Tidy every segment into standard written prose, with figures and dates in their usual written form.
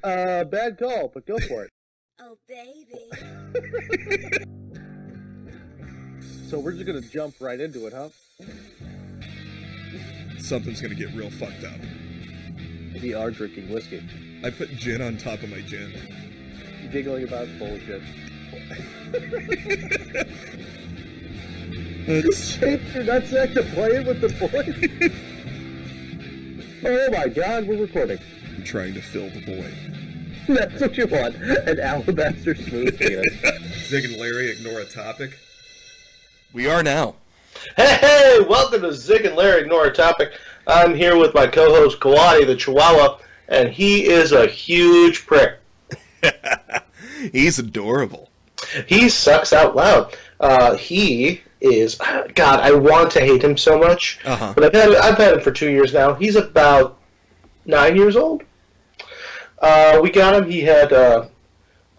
Bad call, but go for it. Oh, baby. So we're just gonna jump right into it, huh? Something's gonna get real fucked up. We are drinking whiskey. I put gin on top of my gin. Giggling about bullshit. Shaped your nutsack to play it with the boys? Oh my god, we're recording. I'm trying to fill the void. That's what you want, an alabaster smooth penis. Zig and Larry ignore a topic. We are now. Hey, welcome to Zig and Larry Ignore a Topic. I'm here with my co-host Kawadi the Chihuahua, and he is a huge prick. He's adorable. He sucks out loud. He is, God, I want to hate him so much, but I've had him for 2 years now. He's about 9 years old. We got him. He had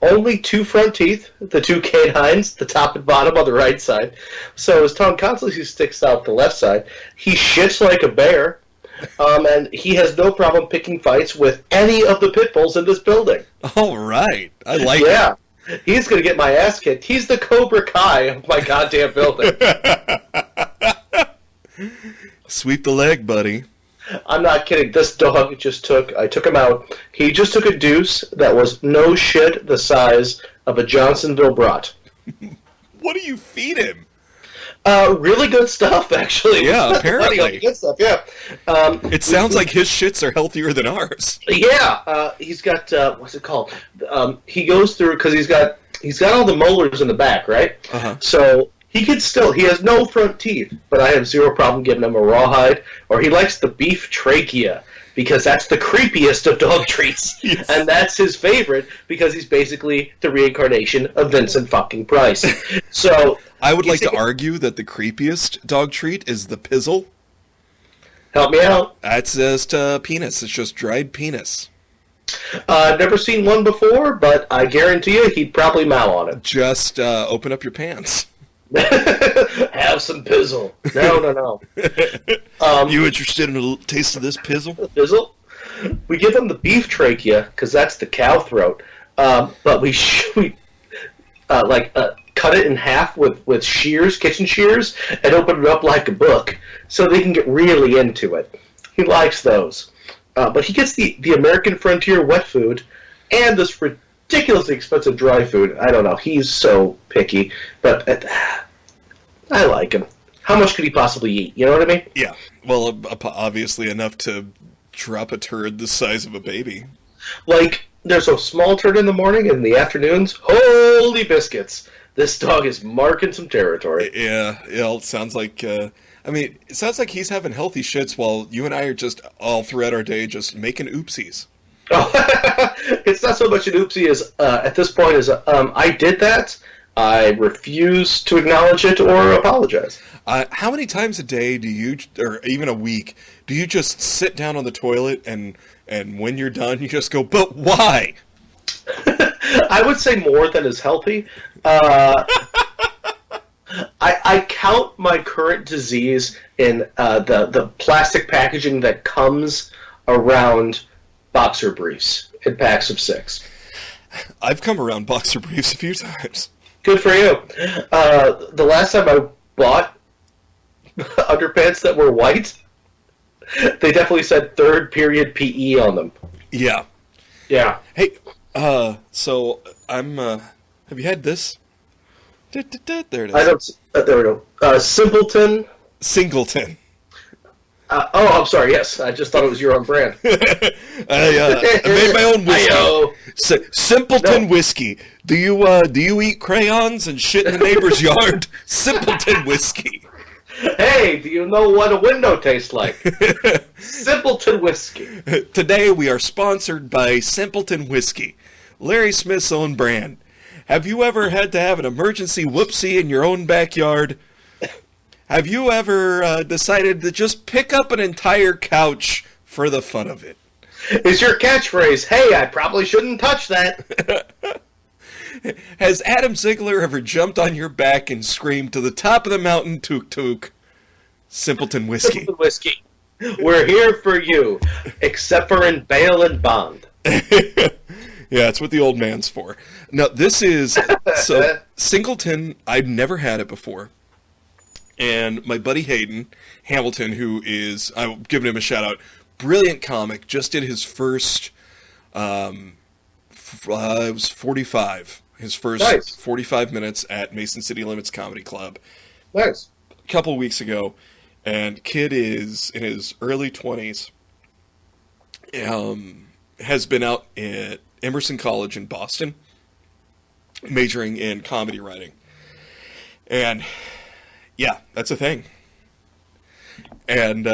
only two front teeth, the two canines, the top and bottom on the right side. So his tongue constantly sticks out the left side. He shits like a bear, and he has no problem picking fights with any of the pit bulls in this building. All right. I like it. Yeah. He's going to get my ass kicked. He's the Cobra Kai of my goddamn building. Sweep the leg, buddy. I'm not kidding. This dog I took him out. He just took a deuce that was no shit the size of a Johnsonville brat. What do you feed him? Really good stuff, actually. Yeah, apparently. Good stuff, yeah. It sounds like his shits are healthier than ours. Yeah, he's got, what's it called? He goes through, because he's got all the molars in the back, right? So he has no front teeth, but I have zero problem giving him a rawhide, or he likes the beef trachea, because that's the creepiest of dog treats. Yes. And that's his favorite, because he's basically the reincarnation of Vincent fucking Price. So I would like to argue that the creepiest dog treat is the pizzle. Help me out. That's just penis. It's just dried penis. Never seen one before, but I guarantee you he'd probably mow on it. Just open up your pants. Have some pizzle. No. You interested in a taste of this pizzle? Pizzle? We give him the beef trachea, because that's the cow throat. But we cut it in half with shears, kitchen shears, and open it up like a book, so they can get really into it. He likes those. But he gets the American Frontier wet food, and this ridiculously expensive dry food. I don't know. He's so picky. But I like him. How much could he possibly eat? You know what I mean? Yeah. Well, obviously enough to drop a turd the size of a baby. Like, there's a small turd in the morning, and in the afternoons, holy biscuits. This dog is marking some territory. Yeah, it sounds like, it sounds like he's having healthy shits while you and I are just all throughout our day just making oopsies. It's not so much an oopsie as, at this point, as I did that. I refuse to acknowledge it or apologize. How many times a day do you, or even a week, do you just sit down on the toilet and when you're done, you just go, but why? I would say more than is healthy. I count my current disease in the plastic packaging that comes around boxer briefs in packs of 6. I've come around boxer briefs a few times. Good for you. The last time I bought underpants that were white, they definitely said 3rd period PE on them. Yeah. Yeah. Hey, so I'm, have you had this? There it is. There we go. Simpleton. Singleton. I'm sorry, yes. I just thought it was your own brand. I made my own whiskey. Simpleton Whiskey. Do you eat crayons and shit in the neighbor's yard? Simpleton Whiskey. Hey, do you know what a window tastes like? Simpleton Whiskey. Today we are sponsored by Simpleton Whiskey, Larry Smith's own brand. Have you ever had to have an emergency whoopsie in your own backyard? Have you ever decided to just pick up an entire couch for the fun of it? Is your catchphrase, hey, I probably shouldn't touch that? Has Adam Ziegler ever jumped on your back and screamed to the top of the mountain, took took? Simpleton Whiskey. Simpleton Whiskey. We're here for you, except for in bail and bond. Yeah, it's what the old man's for. Now, this is... So, Singleton, I've never had it before. And my buddy Hayden Hamilton, who is... I'm giving him a shout-out. Brilliant comic. Just did his first... it was 45. His first 45 minutes at Mason City Limits Comedy Club. Nice. A couple weeks ago. And kid is in his early 20s. Has been out at Emerson College in Boston, majoring in comedy writing. And, yeah, that's a thing. And,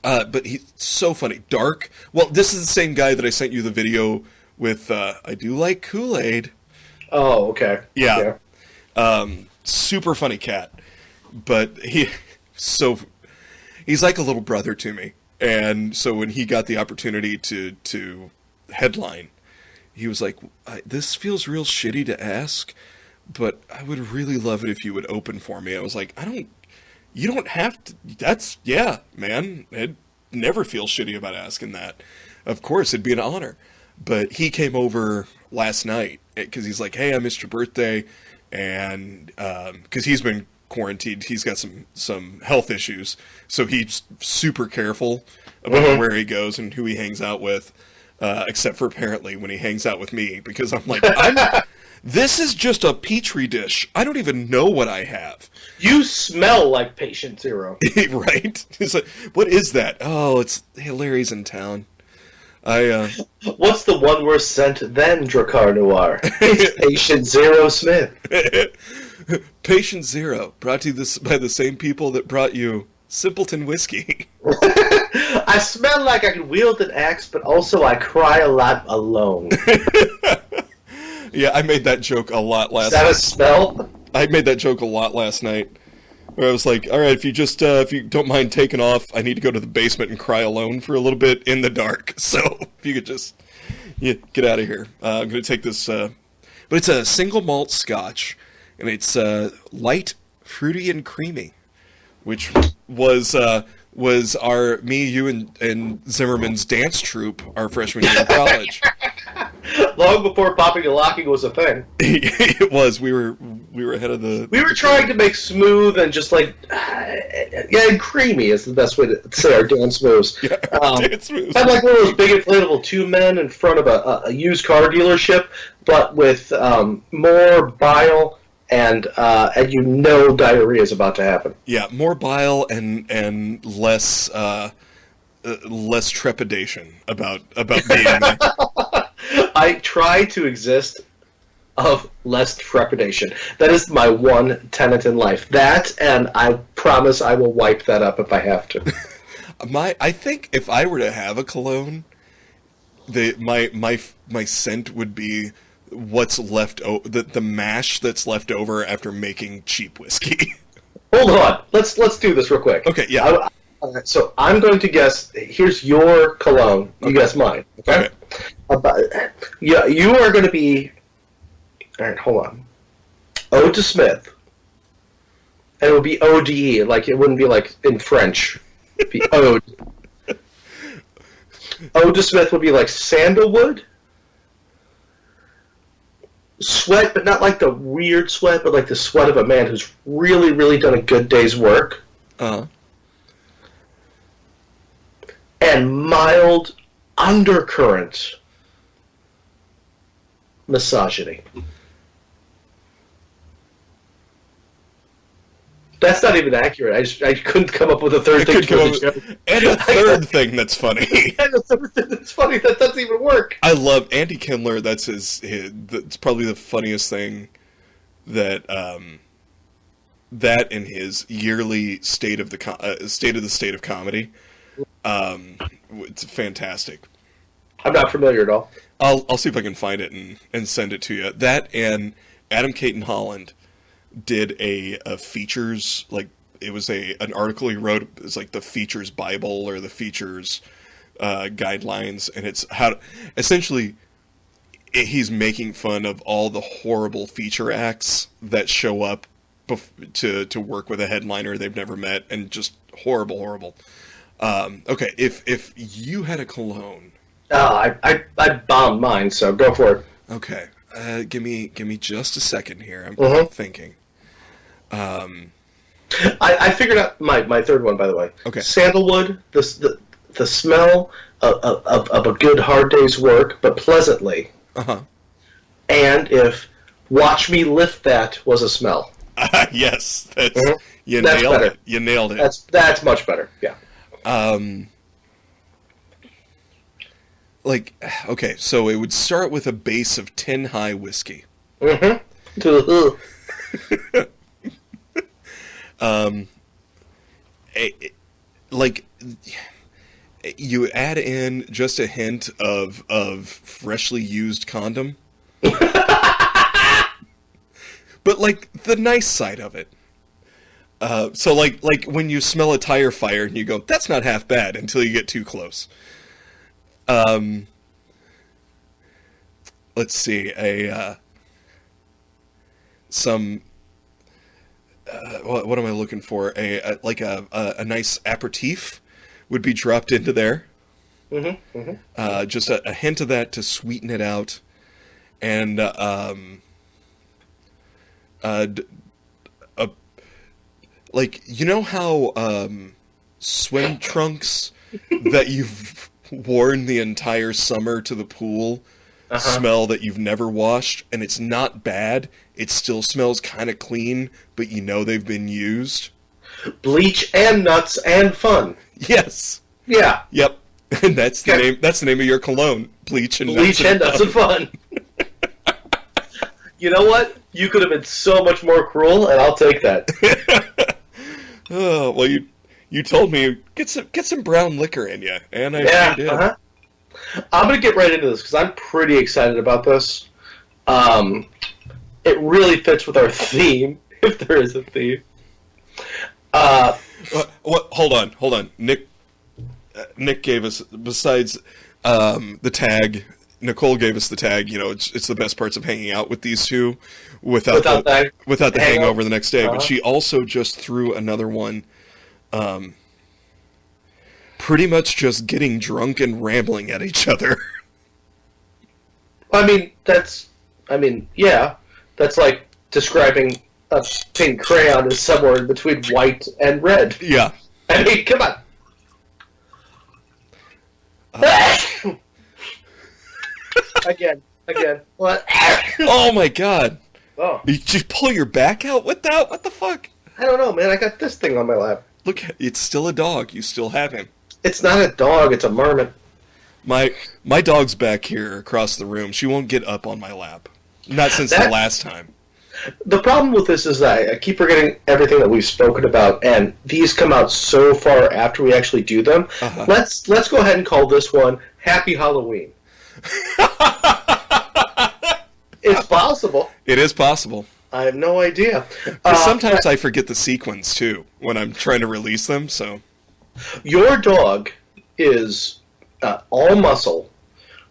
but he's so funny. Dark. Well, this is the same guy that I sent you the video with, I do like Kool-Aid. Oh, okay. Yeah. Super funny cat. But he's like a little brother to me. And so when he got the opportunity to headline, he was like, this feels real shitty to ask, but I would really love it if you would open for me. I was like, you don't have to, yeah, man, it never feels shitty about asking that. Of course, it'd be an honor. But he came over last night, because he's like, hey, I missed your birthday, and, because he's been quarantined, he's got some health issues, so he's super careful about where he goes and who he hangs out with, except for apparently when he hangs out with me, because I'm like, this is just a petri dish. I don't even know what I have. You smell like patient zero. Right? It's like, what is that? Oh, hey, Larry's in town. What's the one worse scent than Dracar Noir? It's Patient Zero Smith. Patient Zero, brought to you by the same people that brought you Simpleton Whiskey. I smell like I can wield an axe, but also I cry a lot alone. Yeah, I made that joke a lot last night. Is that a smell? I made that joke a lot last night. Where I was like, all right, if you don't mind taking off, I need to go to the basement and cry alone for a little bit in the dark. So if you could just get out of here. I'm going to take this, but it's a single malt Scotch. And it's light, fruity, and creamy, which was me, you, and Zimmerman's dance troupe our freshman year of college. Long before popping and locking was a thing. It was. We were ahead of the. We were trying to make smooth and just like, and creamy is the best way to say our dance moves. Yeah, dance moves. Had like one of those big inflatable two men in front of a used car dealership, but with more bile. And diarrhea is about to happen. Yeah, more bile and less trepidation about being there. I try to exist of less trepidation. That is my one tenet in life. That, and I promise I will wipe that up if I have to. I think if I were to have a cologne, my scent would be what's left the mash that's left over after making cheap whiskey. Hold on, let's do this real quick. Okay, yeah. So I'm going to guess. Here's your cologne. You guess mine. Okay. You are going to be. All right, hold on. Ode to Smith, and it would be ODE. Like it wouldn't be like in French. It'd be Ode. Ode to Smith would be like sandalwood. Sweat, but not like the weird sweat, but like the sweat of a man who's really, really done a good day's work. Uh-huh. And mild undercurrent misogyny. That's not even accurate. I couldn't come up with a third thing. And a third thing that's funny. And a third thing that's funny. That doesn't even work. I love Andy Kindler. That's that's probably the funniest thing that in his yearly state of the comedy. It's fantastic. I'm not familiar at all. I'll see if I can find it and send it to you. That and Adam Caton Holland did a features, like it was an article he wrote. It's like the features Bible or the features guidelines, and it's how essentially he's making fun of all the horrible feature acts that show up to work with a headliner they've never met, and just horrible. Okay, if you had a cologne I bombed mine, so go for it. Okay. Give me just a second here. I'm thinking. I figured out my third one, by the way. Okay. Sandalwood, the smell of a good hard day's work, but pleasantly. Uh-huh. And if Watch Me Lift That was a smell. Yes. That's That's nailed better. it. You nailed it. That's much better, yeah. Okay, so it would start with a base of 10 high whiskey. You add in just a hint of freshly used condom. But, the nice side of it. So when you smell a tire fire and you go, that's not half bad, until you get too close. Let's see, what am I looking for? A nice aperitif would be dropped into there. Just a hint of that to sweeten it out, and you know how swim trunks that you've worn the entire summer to the pool smell that you've never washed, and it's not bad, it still smells kind of clean, but you know they've been used? Bleach and nuts and fun. Yes. Yeah. Yep. And that's the name of your cologne. Bleach and nuts and fun. You know what? You could have been so much more cruel, and I'll take that. Oh, well, you told me get some brown liquor in you, and I sure did. I'm going to get right into this because I'm pretty excited about this. It really fits with our theme, if there is a theme. Hold on. Nick gave us, besides the tag, Nicole gave us the tag. It's the best parts of hanging out with these two without the hangover the next day. But she also just threw another one. Pretty much just getting drunk and rambling at each other. That's like describing a pink crayon as somewhere in between white and red. Yeah. Come on. Again. What? Oh my god. Oh. Did you pull your back out with that? What the fuck? I don't know, man. I got this thing on my lap. Look, it's still a dog. You still have him. It's not a dog. It's a marmot. My dog's back here across the room. She won't get up on my lap. Not since the last time. The problem with this is that I keep forgetting everything that we've spoken about, and these come out so far after we actually do them. Let's go ahead and call this one Happy Halloween. It's possible. It is possible. I have no idea. Sometimes I forget the sequence, too, when I'm trying to release them, so... Your dog is all muscle,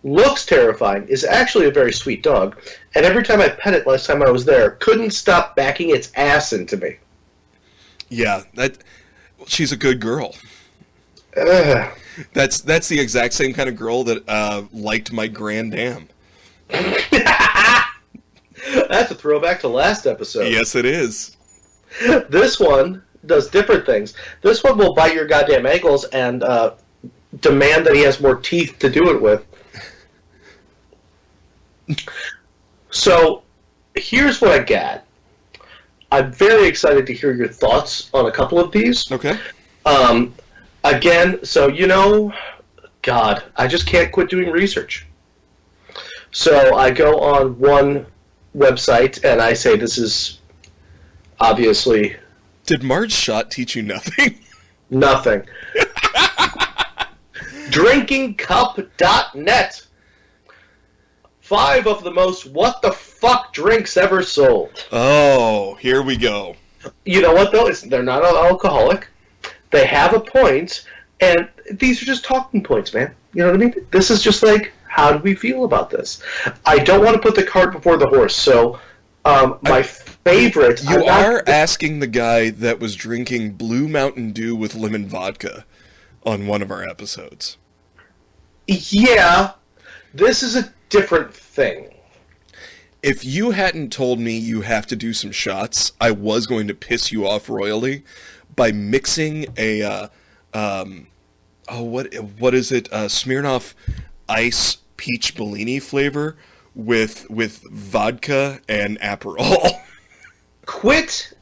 looks terrifying, is actually a very sweet dog, and every time I pet it last time I was there, couldn't stop backing its ass into me. Yeah, she's a good girl. That's the exact same kind of girl that liked my Grand Dam. That's a throwback to last episode. Yes, it is. This one does different things. This one will bite your goddamn ankles and demand that he has more teeth to do it with. So, here's what I got. I'm very excited to hear your thoughts on a couple of these. Okay. Again, God, I just can't quit doing research. So I go on one website and I say this is obviously... Did Marge Schott teach you nothing? Nothing. DrinkingCup.net. 5 of the most what-the-fuck drinks ever sold. Oh, here we go. You know what, though? They're not alcoholic. They have a point, and these are just talking points, man. You know what I mean? This is just like, how do we feel about this? I don't want to put the cart before the horse, so my favorite... You are asking the guy that was drinking Blue Mountain Dew with lemon vodka on one of our episodes. Yeah, this is a different thing. If you hadn't told me you have to do some shots, I was going to piss you off royally by mixing a what is it? Smirnoff Ice Peach Bellini flavor with vodka and Aperol. Quit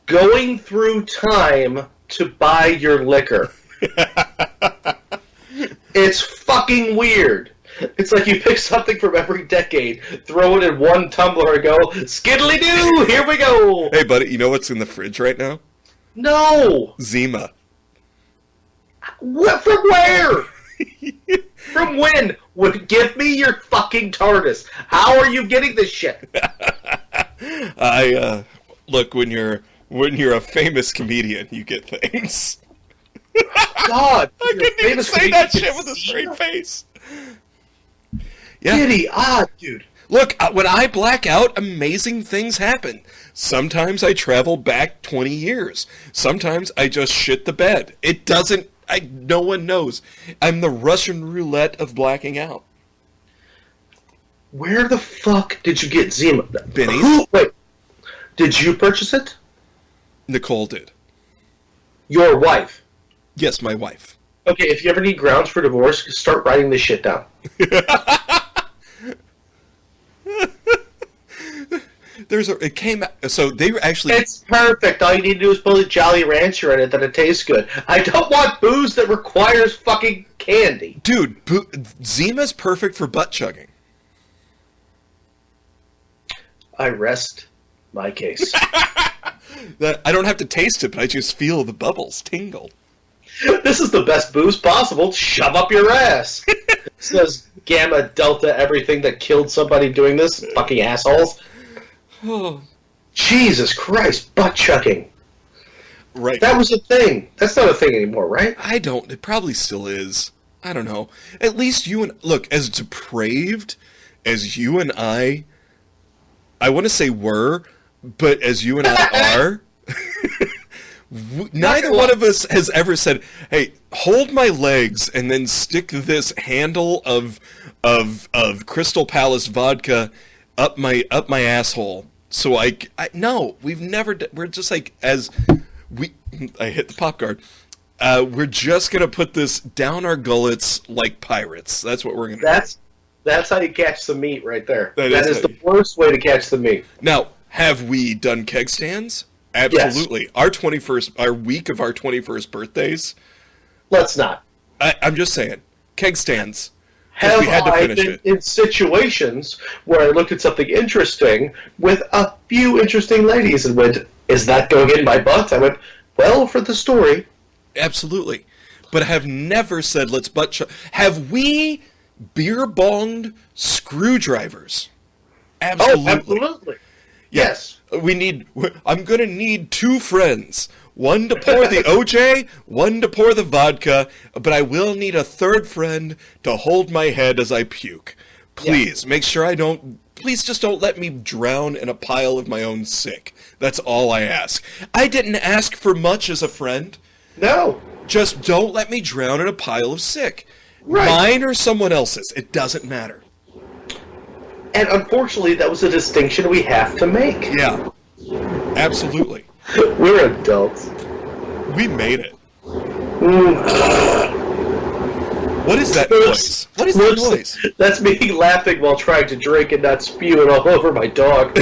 going through time to buy your liquor. It's fucking weird. It's like you pick something from every decade, throw it in one tumbler and go, skiddly-doo, here we go! Hey, buddy, you know what's in the fridge right now? No! Zima. What, from where? From when? Give me your fucking TARDIS. How are you getting this shit? Look, when you're a famous comedian, you get things. God, I couldn't even say that shit with a straight face. Yeah. Giddy odd, dude. Look, when I black out, amazing things happen. Sometimes I travel back 20 years. Sometimes I just shit the bed. It doesn't... no one knows. I'm the Russian roulette of blacking out. Where the fuck did you get Zima? Benny's. Wait. Did you purchase it? Nicole did. Your wife? Yes, my wife. Okay, if you ever need grounds for divorce, start writing this shit down. It came out, so they were actually... It's perfect. All you need to do is put a Jolly Rancher in it, then it tastes good. I don't want booze that requires fucking candy. Dude, Zima's perfect for butt chugging. I rest my case. I don't have to taste it, but I just feel the bubbles tingle. This is the best booze possible. Shove up your ass. Says Gamma Delta everything that killed somebody doing this. Fucking assholes. Oh. Jesus Christ, butt chugging. Right. That was a thing. That's not a thing anymore, right? I don't. It probably still is. I don't know. At least you and... Look, as depraved as you and I want to say were, but as you and I are... Neither one of us has ever said, "Hey, hold my legs and then stick this handle of Crystal Palace vodka up my asshole." So no, we've never. We're just like I hit the pop guard. We're just gonna put this down our gullets like pirates. That's what we're gonna do. That's how you catch the meat right there. That is the you... worst way to catch the meat. Now, have we done keg stands? Absolutely. Yes. Our week of our 21st birthdays. Let's not. I'm just saying, keg stands. Have we had to finish been in situations where I looked at something interesting with a few interesting ladies and went, "Is that going in my butt?" I went, "Well, for the story." Absolutely. But I have never said, let's butt chug. Have we beer bonged screwdrivers? Absolutely. Oh, absolutely. Yes. I'm going to need two friends. One to pour the OJ, one to pour the vodka, but I will need a third friend to hold my head as I puke. Please, make sure I don't... Please just don't let me drown in a pile of my own sick. That's all I ask. I didn't ask for much as a friend. No. Just don't let me drown in a pile of sick. Right. Mine or someone else's. It doesn't matter. And unfortunately, that was a distinction we have to make. Yeah. Absolutely. We're adults. We made it. What is that noise? What is that noise? That's me laughing while trying to drink and not spew it all over my dog.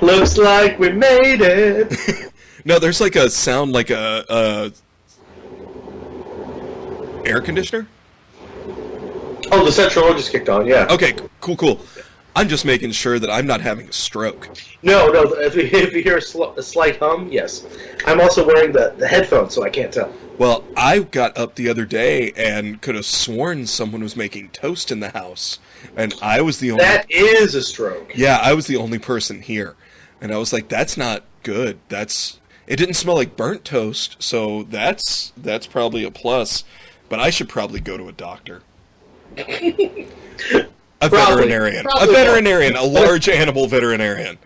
Looks like we made it. No, there's like a sound like a air conditioner? Oh, the central just kicked on, yeah. Okay, cool. I'm just making sure that I'm not having a stroke. No, if you hear a slight hum, yes. I'm also wearing the headphones, so I can't tell. Well, I got up the other day and could have sworn someone was making toast in the house, and I was the only... That is a stroke. Yeah, I was the only person here, and I was like, that's not good. It didn't smell like burnt toast, so that's probably a plus, but I should probably go to a doctor. Veterinarian. A veterinarian, a large animal veterinarian.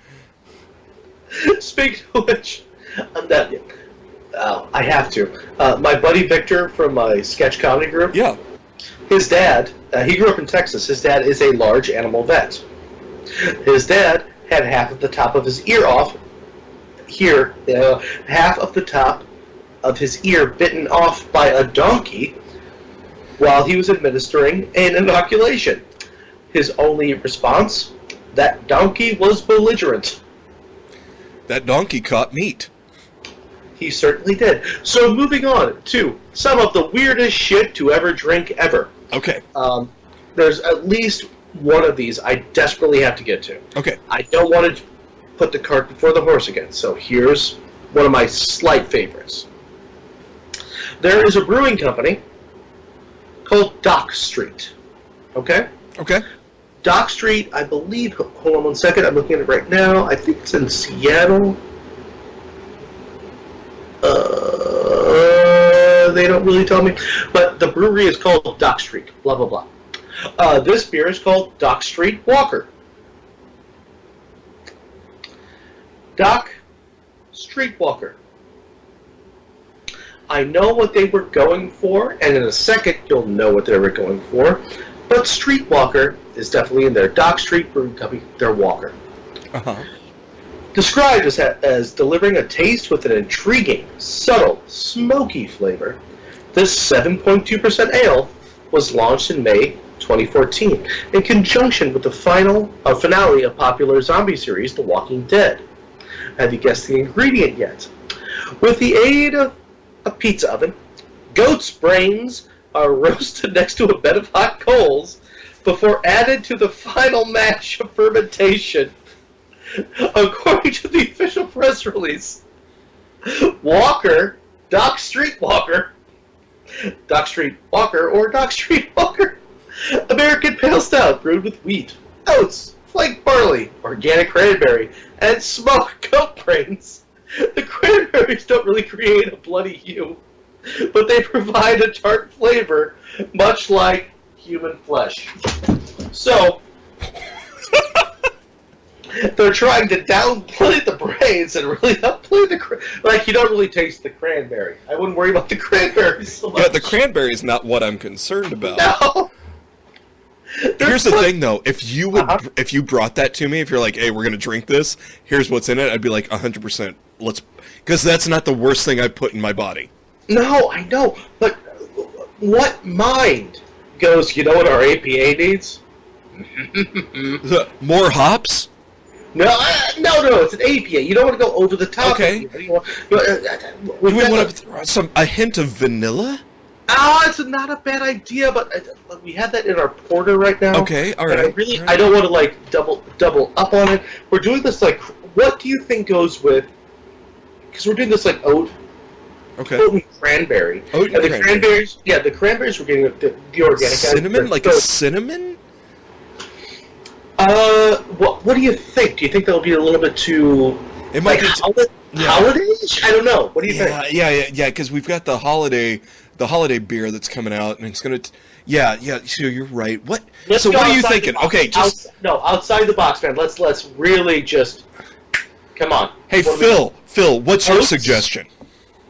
Speaking of which, I have to. My buddy Victor from my sketch comedy group. Yeah. His dad, he grew up in Texas. His dad is a large animal vet. His dad had half of the top of his ear off here, half of the top of his ear bitten off by a donkey while he was administering an inoculation. His only response? That donkey was belligerent. That donkey caught meat. He certainly did. So moving on to some of the weirdest shit to ever drink ever. Okay. There's at least one of these I desperately have to get to. Okay. I don't want to put the cart before the horse again, so here's one of my slight favorites. There is a brewing company called Dock Street. Okay? Okay. Dock Street, I believe, hold on one second, I'm looking at it right now. I think it's in Seattle. They don't really tell me. But the brewery is called Dock Street, blah, blah, blah. This beer is called Dock Street Walker. Dock Street Walker. I know what they were going for, and in a second you'll know what they were going for. But Streetwalker is definitely in there. Dock Street Brewing Company, their Walker. Uh-huh. Described as delivering a taste with an intriguing, subtle, smoky flavor, this 7.2% ale was launched in May 2014 in conjunction with the finale of popular zombie series The Walking Dead. Have you guessed the ingredient yet? With the aid of a pizza oven, goat's brains are roasted next to a bed of hot coals before added to the final mash of fermentation. According to the official press release, Walker, Dock Street Walker, Dock Street Walker, or Dock Street Walker, American Pale Stout brewed with wheat, oats, flake barley, organic cranberry, and smoked goat brains. The cranberries don't really create a bloody hue, but they provide a tart flavor, much like human flesh. So, they're trying to downplay the brains and really upplay the like, you don't really taste the cranberry. I wouldn't worry about the cranberries so much. Yeah, the cranberry is not what I'm concerned about. No. Here's the thing, though. If you brought that to me, if you're like, "Hey, we're gonna drink this. Here's what's in it," I'd be like, 100%. Because that's not the worst thing I put in my body. No, I know, but what mind goes? You know what our APA needs? More hops? No, it's an APA. You don't want to go over the top. Okay. Do we want a hint of vanilla? It's not a bad idea, but we have that in our porter right now. Okay, all right. I don't want to like double up on it. We're doing this like, what do you think goes with? Because we're doing this like oat. Okay. Oat and cranberry. Oat and the cranberries. Yeah, the cranberries we're getting the organic. Cinnamon, like a cinnamon. What do you think? Do you think that'll be a little bit too? It might like be holiday-ish? I don't know. What do you think? Yeah. Because we've got the holiday beer that's coming out, and it's gonna. Yeah. So you're right. What? So what are you thinking? Okay, outside the box, man. Let's really just come on. Hey, Phil, what's your suggestion?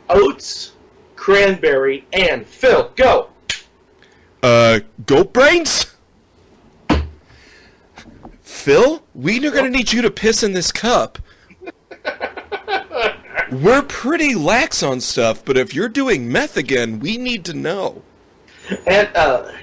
Oats, cranberry, and Phil, go. Goat brains. Phil, we're going to need you to piss in this cup. We're pretty lax on stuff, but if you're doing meth again, we need to know. And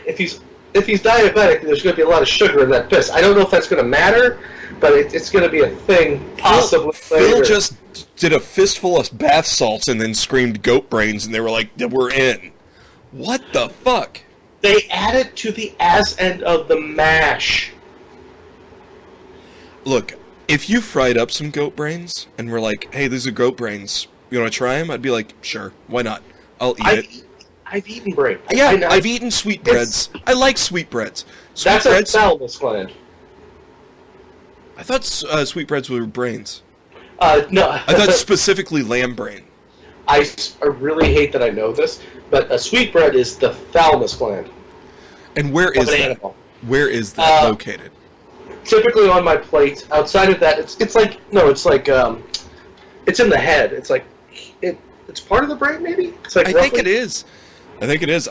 if he's diabetic, there's going to be a lot of sugar in that piss. I don't know if that's going to matter, but it's going to be a thing possibly later. Phil just did a fistful of bath salts and then screamed goat brains, and they were like, "We're in." What the fuck? They added to the ass end of the mash. Look, if you fried up some goat brains and were like, "Hey, these are goat brains. You want to try them?" I'd be like, "Sure, why not? I'll eat it." I've eaten brain. Yeah, I've eaten sweetbreads. I like sweetbreads. That's a thalamus gland. I thought sweetbreads were brains. No. I thought specifically lamb brain. I really hate that I know this, but a sweetbread is the thalamus gland. And where is that? Animal. Where is that located? Typically on my plate. Outside of that, it's like it's in the head. It's like it's part of the brain, maybe. It's like I think it is.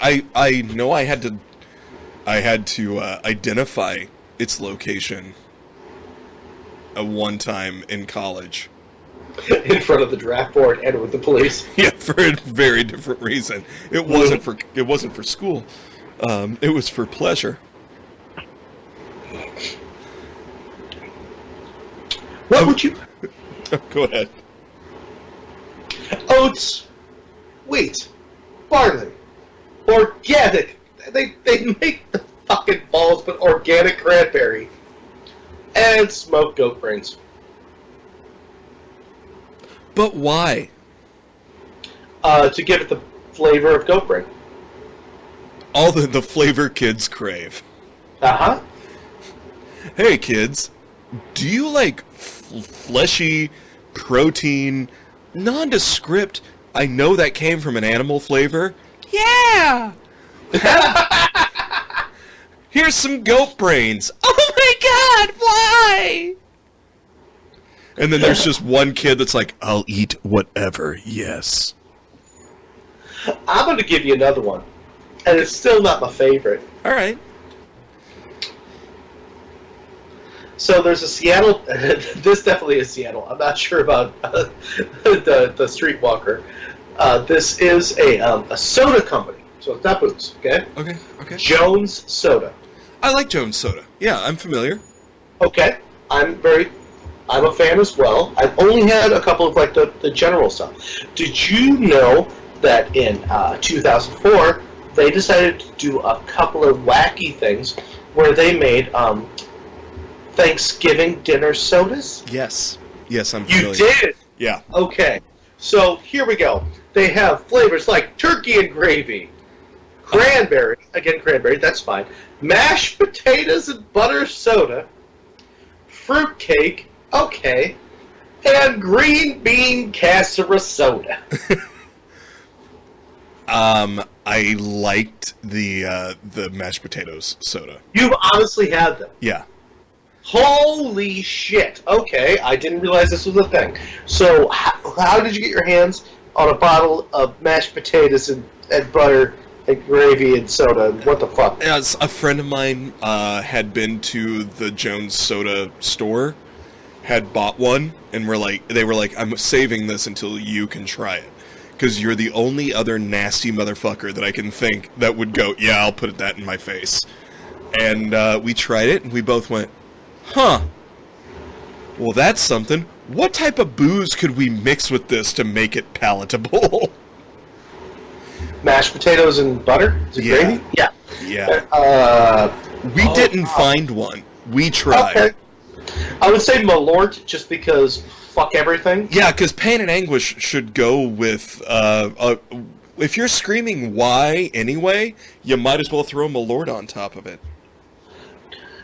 I know I had to I had to identify its location one time in college. In front of the draft board and with the police. Yeah, for a very different reason. It wasn't for school. It was for pleasure. What would you... Go ahead. Oats, wheat, barley, organic. They make the fucking balls, but organic cranberry. And smoked goat brains. But why? To give it the flavor of goat brain. All the flavor kids crave. Uh-huh. Hey kids, do you like fleshy, protein, nondescript, I know that came from an animal flavor? Yeah! Here's some goat brains. Oh my god, why? And then there's just one kid that's like, I'll eat whatever, yes. I'm going to give you another one. And it's still not my favorite. Alright. So there's a Seattle... this definitely is Seattle. I'm not sure about the Streetwalker. This is a soda company. So it's not booze, okay? Okay. Jones Soda. I like Jones Soda. Yeah, I'm familiar. Okay. I'm a fan as well. I've only had a couple of like the general stuff. Did you know that in 2004 they decided to do a couple of wacky things where they made Thanksgiving dinner sodas? Yes, I'm familiar. You did? Yeah. Okay. So here we go. They have flavors like turkey and gravy, cranberry, again cranberry, that's fine, mashed potatoes and butter soda, fruitcake, okay, and green bean casserole soda. I liked the mashed potatoes soda. You've honestly had them. Yeah. Holy shit. Okay, I didn't realize this was a thing. So, how did you get your hands on a bottle of mashed potatoes and butter and gravy and soda? What the fuck? As a friend of mine had been to the Jones Soda store, had bought one, and they were like, I'm saving this until you can try it. Because you're the only other nasty motherfucker that I can think that would go, yeah, I'll put that in my face. And we tried it, and we both went, huh. Well, that's something. What type of booze could we mix with this to make it palatable? Mashed potatoes and butter? Is it gravy? Yeah. Yeah. We didn't find one. We tried. Okay. I would say Malort, just because fuck everything. Yeah, because Pain and Anguish should go with... if you're screaming why anyway, you might as well throw Malort on top of it.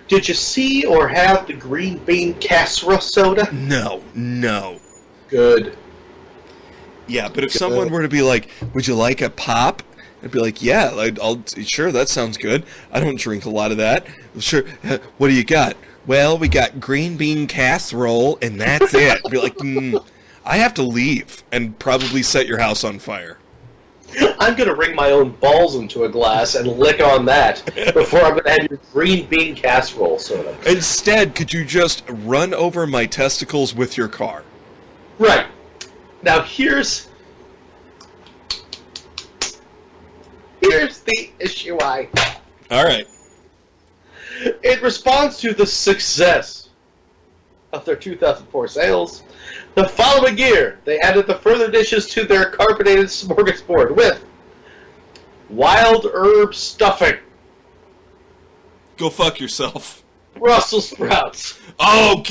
Did you see or have the green bean casserole soda? No. Good. Yeah, but if someone were to be like, would you like a pop? I'd be like, yeah, sure, that sounds good. I don't drink a lot of that. Sure, what do you got? Well, we got green bean casserole, and that's it. I'd be like, I have to leave and probably set your house on fire. I'm going to wring my own balls into a glass and lick on that before I'm going to have your green bean casserole soda. Instead, could you just run over my testicles with your car? Right. Now, here's the issue I have. All right. In response to the success of their 2004 sales, the following year, they added the further dishes to their carbonated smorgasbord with wild herb stuffing, Go fuck yourself. Brussels sprouts, Oh,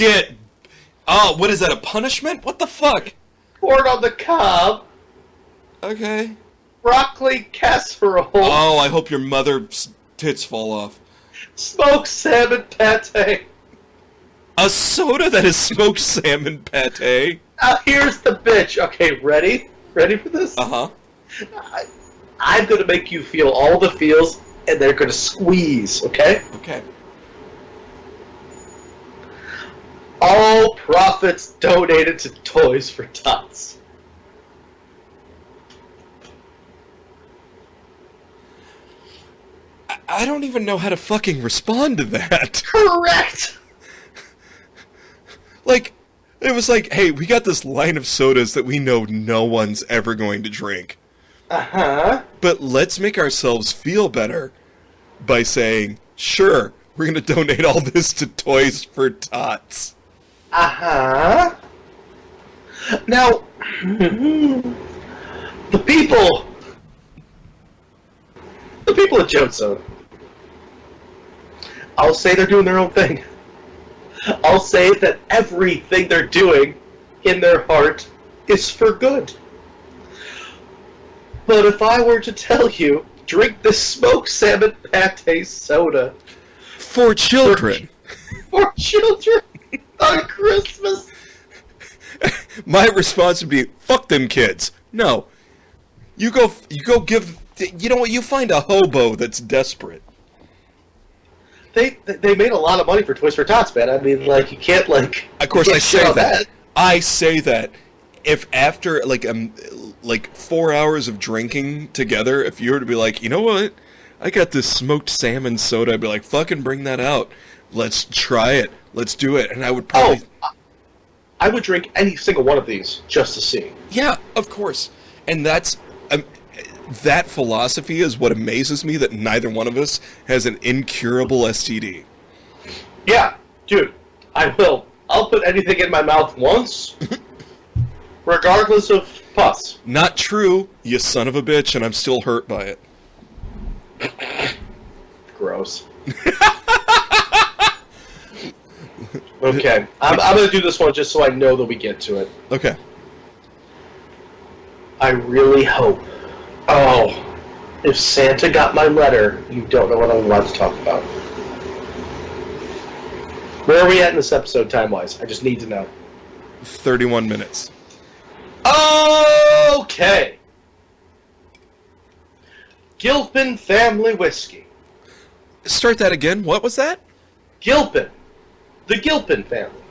what is that, a punishment? What the fuck? corn on the cob, Okay. broccoli casserole, Oh, I hope your mother's tits fall off. smoked salmon pate. A soda that is smoked salmon pate? Now here's the bitch. Okay, ready? Ready for this? Uh-huh. I'm going to make you feel all the feels, and they're going to squeeze, okay? Okay. All profits donated to Toys for Tots. I don't even know how to fucking respond to that. Correct! Like, it was like, hey, we got this line of sodas that we know no one's ever going to drink. Uh-huh. But let's make ourselves feel better by saying, sure, we're going to donate all this to Toys for Tots. Uh-huh. Now, the people at Jones Soda, I'll say they're doing their own thing. I'll say that everything they're doing in their heart is for good. But if I were to tell you, drink this smoked salmon pate soda. For children. For children on Christmas. My response would be, fuck them kids. No. You go give, you know what, you find a hobo that's desperate. They made a lot of money for Toys for Tots, man. I mean, like, you can't, like... Of course, I say that. I say that. If after, like 4 hours of drinking together, if you were to be like, you know what? I got this smoked salmon soda, I'd be like, fucking bring that out. Let's try it. Let's do it. And I would probably... Oh, I would drink any single one of these just to see. Yeah, of course. And that's... that philosophy is what amazes me, that neither one of us has an incurable STD. Yeah, dude, I will. I'll put anything in my mouth once, regardless of pus. Not true, you son of a bitch, and I'm still hurt by it. Gross. Okay, I'm going to do this one just so I know that we get to it. Okay. I really hope... Oh, if Santa got my letter, you don't know what I'm about to talk about. Where are we at in this episode, time-wise? I just need to know. 31 minutes. Okay. Gilpin Family Whiskey. Start that again. What was that? Gilpin. The Gilpin Family.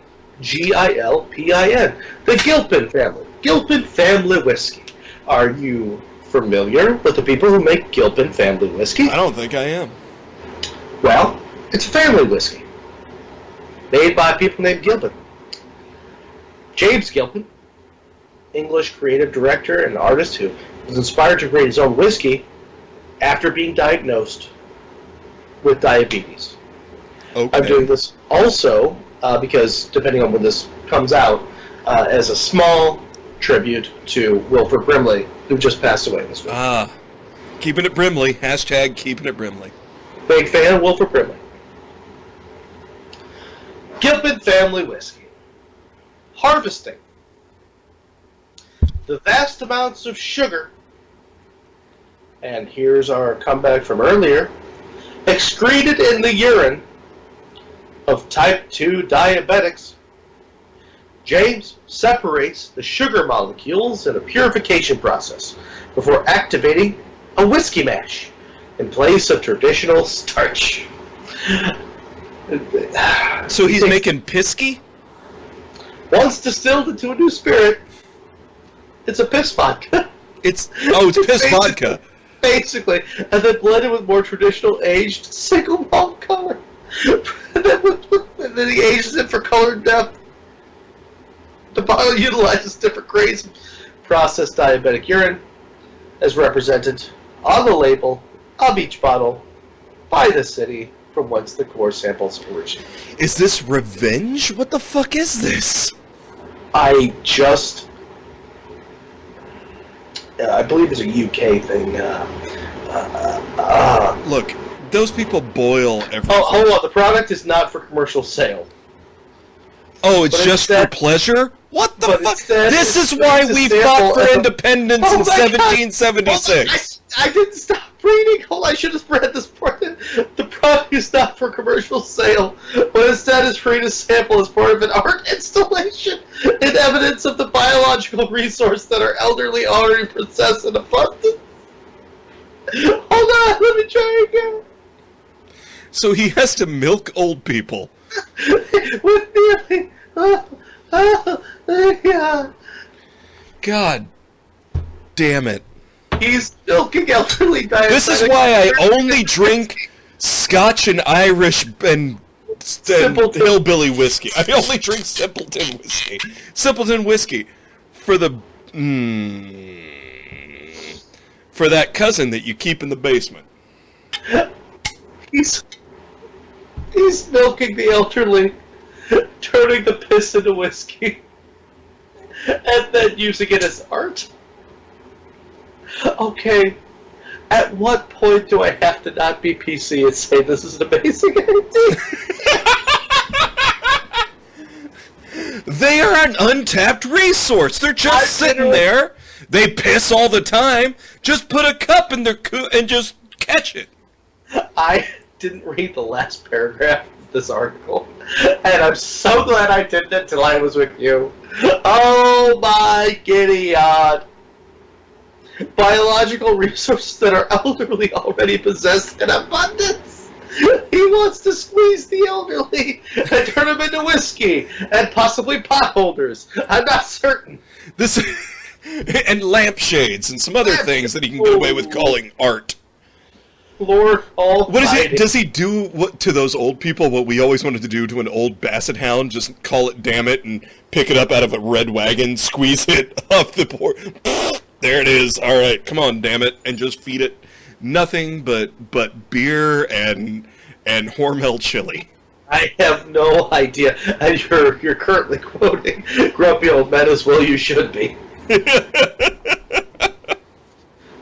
Gilpin. The Gilpin Family. Gilpin Family Whiskey. Are you familiar with the people who make Gilpin Family Whiskey? I don't think I am. Well, it's a family whiskey. Made by people named Gilpin. James Gilpin, English creative director and artist who was inspired to create his own whiskey after being diagnosed with diabetes. Okay. I'm doing this also because, depending on when this comes out, as a small tribute to Wilford Brimley, who just passed away this week. Keeping it Brimley. Hashtag keeping it Brimley. Big fan of Wilford Brimley. Gilpin Family Whiskey. Harvesting. The vast amounts of sugar, and here's our comeback from earlier, excreted in the urine of type 2 diabetics. James separates the sugar molecules in a purification process before activating a whiskey mash in place of traditional starch. So he's making pisky? Once distilled into a new spirit, it's a piss vodka. It's piss vodka. Basically, and then blended with more traditional aged single malt color. and then he ages it for color and depth. The bottle utilizes different grades of processed diabetic urine, as represented on the label of each bottle by the city from whence the core samples originate. Is this revenge? What the fuck is this? I believe it's a UK thing. Look, those people boil everything. Oh, hold on. The product is not for commercial sale. Oh, it's just for pleasure? What the fuck? This is why we fought for independence in 1776. I didn't stop reading. Hold on, I should have read this part. The product is not for commercial sale, but instead is free to sample as part of an art installation in evidence of the biological resource that our elderly already possess in abundance. Hold on, let me try again. So he has to milk old people. With nearly... yeah. God damn it. He's milking elderly diabetics. This is why I only drink Scotch and Irish and hillbilly whiskey. I only drink Simpleton Whiskey. Simpleton Whiskey for the for that cousin that you keep in the basement. He's milking the elderly, turning the piss into whiskey, and then using it as art. Okay, at what point do I have to not be PC and say this is an amazing idea? They are an untapped resource. They're just sitting there. They piss all the time. Just put a cup in their and just catch it. I didn't read the last paragraph of this article, and I'm so glad I didn't until I was with you. Oh my giddy odd. Biological resources that are elderly already possessed in abundance. He wants to squeeze the elderly and turn them into whiskey and possibly potholders. I'm not certain. This and lampshades and some other things that he can get away with calling art. Lord Almighty. What is it? Does he do what to those old people what we always wanted to do to an old basset hound? Just call it "damn it" and pick it up out of a red wagon, squeeze it off the board. There it is. All right, come on, damn it, and just feed it nothing but beer and Hormel chili. I have no idea. And you're currently quoting Grumpy Old Men as well. You should be.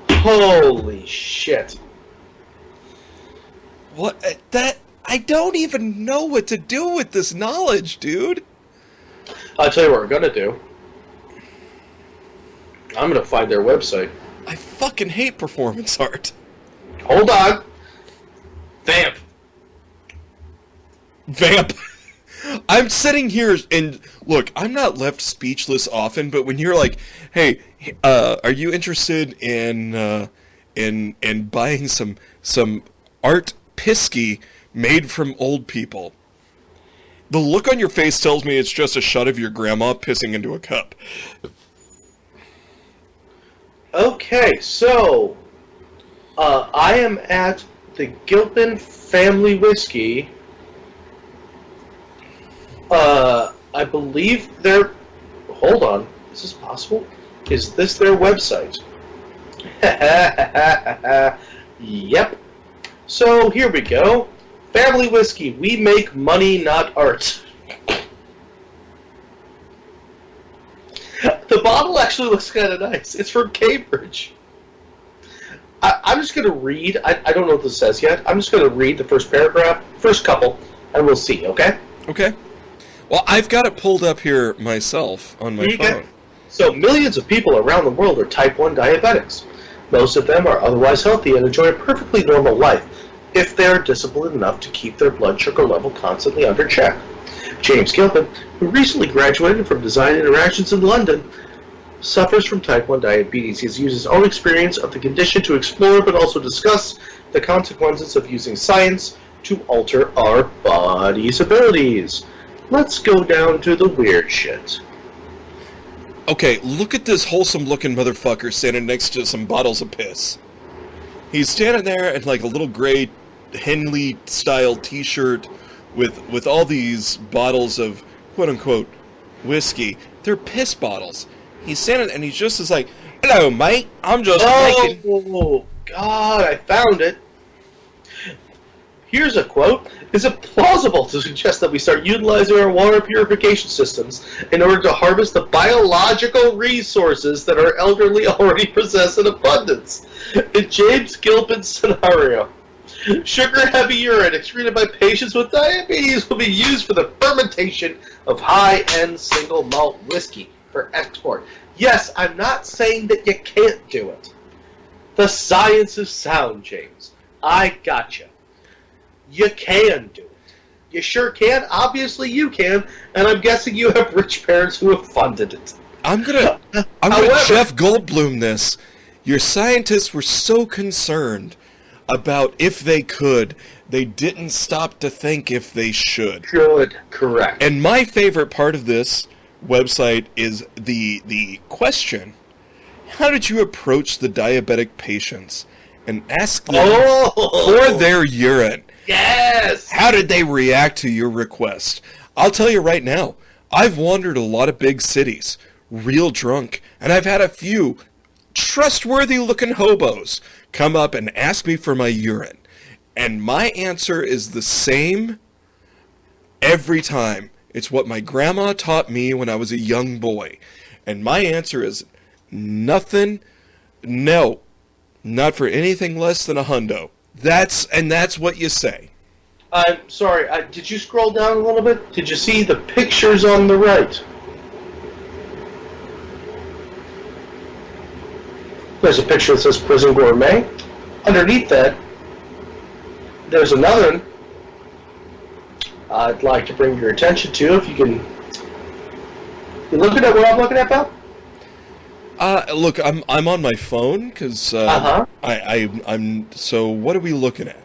Holy shit! What that? I don't even know what to do with this knowledge, dude. I'll tell you what we're gonna do. I'm gonna find their website. I fucking hate performance art. Hold on. Vamp. I'm sitting here and look, I'm not left speechless often, but when you're like, "Hey, are you interested in buying some art pisky made from old people?" The look on your face tells me it's just a shot of your grandma pissing into a cup. Okay, so I am at the Gilpin Family Whiskey. I believe they're... Hold on. Is this possible? Is this their website? Yep. So, here we go. Family Whiskey. We make money, not art. The bottle actually looks kind of nice. It's from Cambridge. I'm just going to read. I don't know what this says yet. I'm just going to read the first paragraph, first couple, and we'll see, okay? Okay. Well, I've got it pulled up here myself on my phone. So, millions of people around the world are type 1 diabetics. Most of them are otherwise healthy and enjoy a perfectly normal life if they are disciplined enough to keep their blood sugar level constantly under check. James Gilpin, who recently graduated from Design Interactions in London, suffers from type 1 diabetes. He has used his own experience of the condition to explore but also discuss the consequences of using science to alter our body's abilities. Let's go down to the weird shit. Okay, look at this wholesome-looking motherfucker standing next to some bottles of piss. He's standing there in like a little gray Henley-style t-shirt with all these bottles of quote-unquote whiskey. They're piss bottles. He's standing and he's just like, "Hello, mate. I'm just making..." Oh, God, I found it. Here's a quote. Is it plausible to suggest that we start utilizing our water purification systems in order to harvest the biological resources that our elderly already possess in abundance? In James Gilpin's scenario, sugar-heavy urine excreted by patients with diabetes will be used for the fermentation of high-end single malt whiskey for export. Yes, I'm not saying that you can't do it. The science is sound, James. I gotcha. You can do it. You sure can. Obviously you can, and I'm guessing you have rich parents who have funded it. I'm gonna Jeff Goldblum this. Your scientists were so concerned about if they could, they didn't stop to think if they should. Good, correct. And my favorite part of this website is the question: how did you approach the diabetic patients and ask them for their urine. Yes! How did they react to your request? I'll tell you right now, I've wandered a lot of big cities, real drunk, and I've had a few trustworthy-looking hobos come up and ask me for my urine. And my answer is the same every time. It's what my grandma taught me when I was a young boy. And my answer is nothing, no, not for anything less than a hundo. That's what you say. I'm sorry, did you scroll down a little bit? Did you see the pictures on the right? There's a picture that says Prison Gourmet. Underneath that, there's another one I'd like to bring your attention to, if you can. You looking at what I'm looking at, pal? Look, I'm on my phone because I'm. So what are we looking at?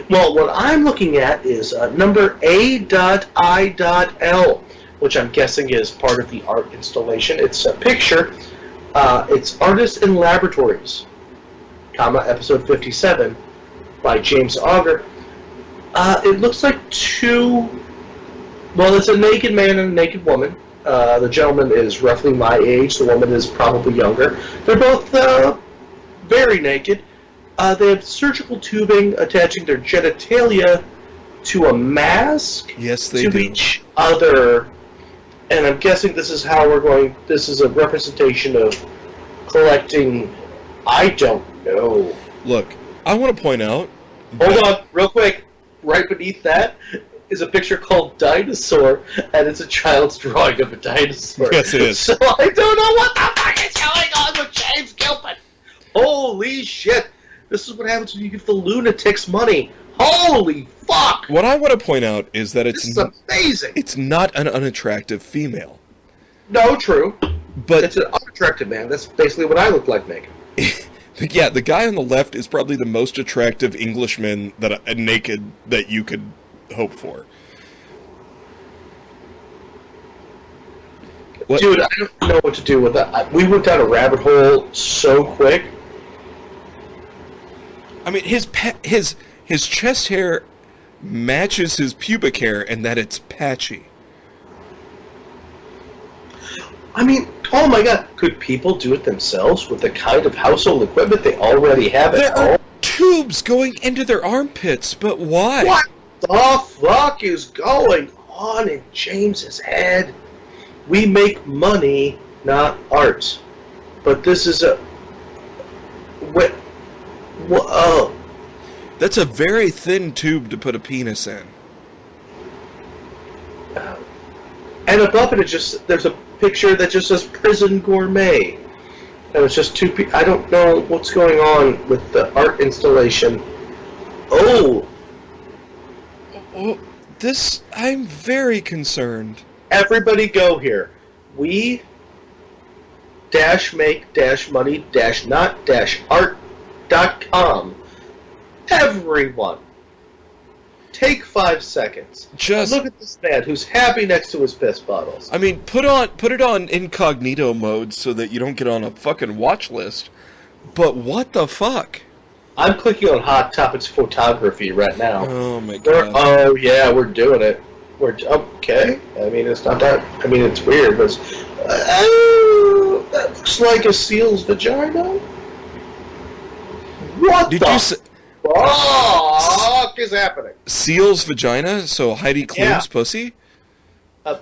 Well, what I'm looking at is number A.I.L, which I'm guessing is part of the art installation. It's a picture. It's Artists in Laboratories, episode 57 by James Auger. It looks like it's a naked man and a naked woman. The gentleman is roughly my age. The woman is probably younger. They're both very naked. They have surgical tubing attaching their genitalia to a mask. Yes, they to do. each other. And I'm guessing this is how we're going. This is a representation of collecting. I don't know. Look, I want to point out. Hold on, real quick. Right beneath that is a picture called Dinosaur, and it's a child's drawing of a dinosaur. Yes, it is. So I don't know what the fuck is going on with James Gilpin. Holy shit. This is what happens when you give the lunatics money. Holy fuck! What I want to point out is that This is amazing. It's not an unattractive female. No, true. But it's an unattractive man. That's basically what I look like naked. Yeah, the guy on the left is probably the most attractive Englishman naked that you could hope for. What? Dude, I don't know what to do with that. We went down a rabbit hole so quick. I mean, his chest hair matches his pubic hair, and that it's patchy. I mean, oh my god, could people do it themselves with the kind of household equipment they already have at home? There are tubes going into their armpits, but why? What the fuck is going on in James's head? We make money, not art. But this is a... Oh. That's a very thin tube to put a penis in. And above it, there's a picture that just says Prison Gourmet. And it's just two people. I don't know what's going on with the art installation. Oh! I'm very concerned. Everybody go here. We -make-money-not-art.com. Everyone, take 5 seconds. Just look at this man who's happy next to his piss bottles. I mean, put it on incognito mode so that you don't get on a fucking watch list. But what the fuck? I'm clicking on Hot Topics Photography right now. Oh my god. Oh yeah, we're doing it. We're okay. I mean, it's not that. I mean, it's weird, but that looks like a seal's vagina. What Did the you say fuck is happening? Seal's vagina? So Heidi Klum's pussy? With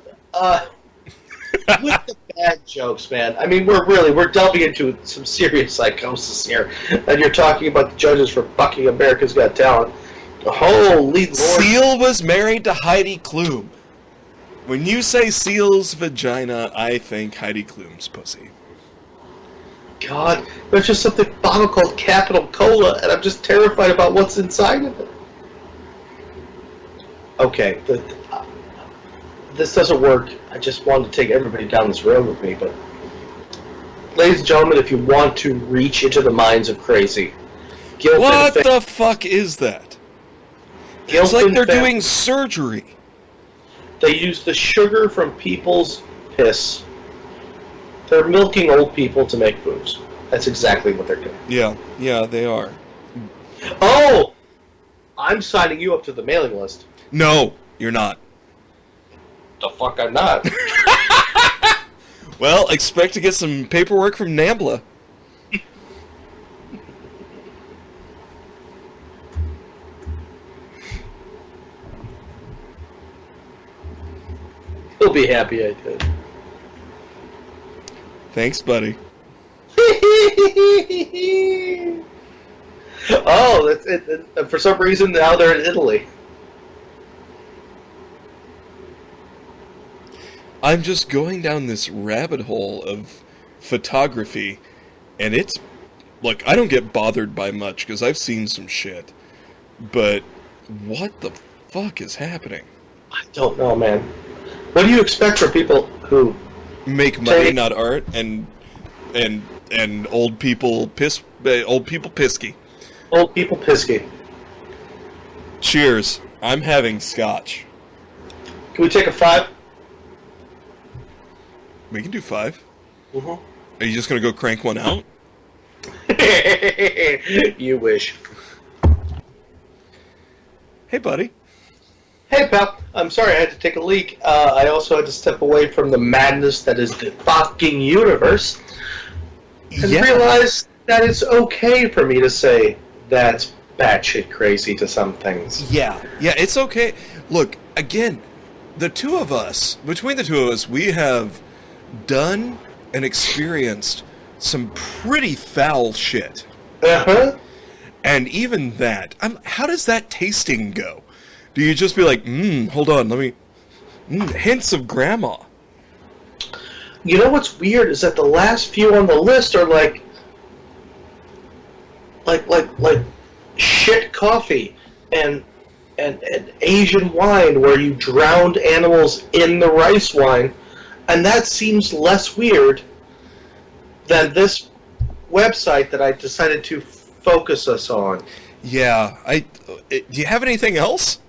the bad jokes, man. I mean, we're delving into some serious psychosis here, and you're talking about the judges for fucking America's Got Talent. Holy Lord. Seal was married to Heidi Klum. When you say Seal's vagina, I think Heidi Klum's pussy. God, there's just something bottle called Capital Cola, and I'm just terrified about what's inside of it. Okay, this doesn't work. I just wanted to take everybody down this road with me, but... Ladies and gentlemen, if you want to reach into the minds of crazy... What the fuck is that? It's like they're doing surgery. They use the sugar from people's piss. They're milking old people to make booze. That's exactly what they're doing. Yeah, they are. Oh! I'm signing you up to the mailing list. No, you're not. The fuck I'm not. Well, expect to get some paperwork from NAMBLA. He'll be happy I did. Thanks, buddy. Oh, that's it. For some reason, now they're in Italy. I'm just going down this rabbit hole of photography, and it's... Look, I don't get bothered by much, because I've seen some shit. But what the fuck is happening? I don't know, man. What do you expect from people who... Make money, not art, and old people pisky. Old people pisky. Cheers. I'm having scotch. Can we take a 5? We can do 5. Mm-hmm. Are you just gonna go crank one out? You wish. Hey, buddy. Hey, pal. I'm sorry I had to take a leak. I also had to step away from the madness that is the fucking universe and realize that it's okay for me to say that's batshit crazy to some things. Yeah, it's okay. Look, again, between the two of us, we have done and experienced some pretty foul shit. Uh-huh. And even that, how does that tasting go? Do you just be like, hold on, let me... hints of grandma. You know what's weird is that the last few on the list are like shit coffee and Asian wine where you drowned animals in the rice wine, and that seems less weird than this website that I decided to focus us on. Yeah, do you have anything else?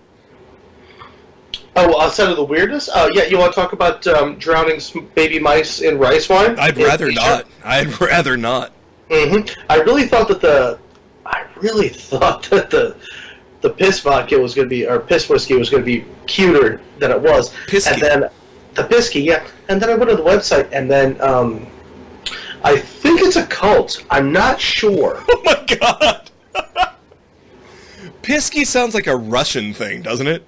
Oh, well, outside of the weirdness? Yeah, you want to talk about drowning baby mice in rice wine? I'd rather not. Mm-hmm. I really thought that the piss vodka was going to be, or piss whiskey was going to be cuter than it was. Pisky. And then the pisky, yeah. And then I went to the website, and then I think it's a cult. I'm not sure. Oh my god! Pisky sounds like a Russian thing, doesn't it?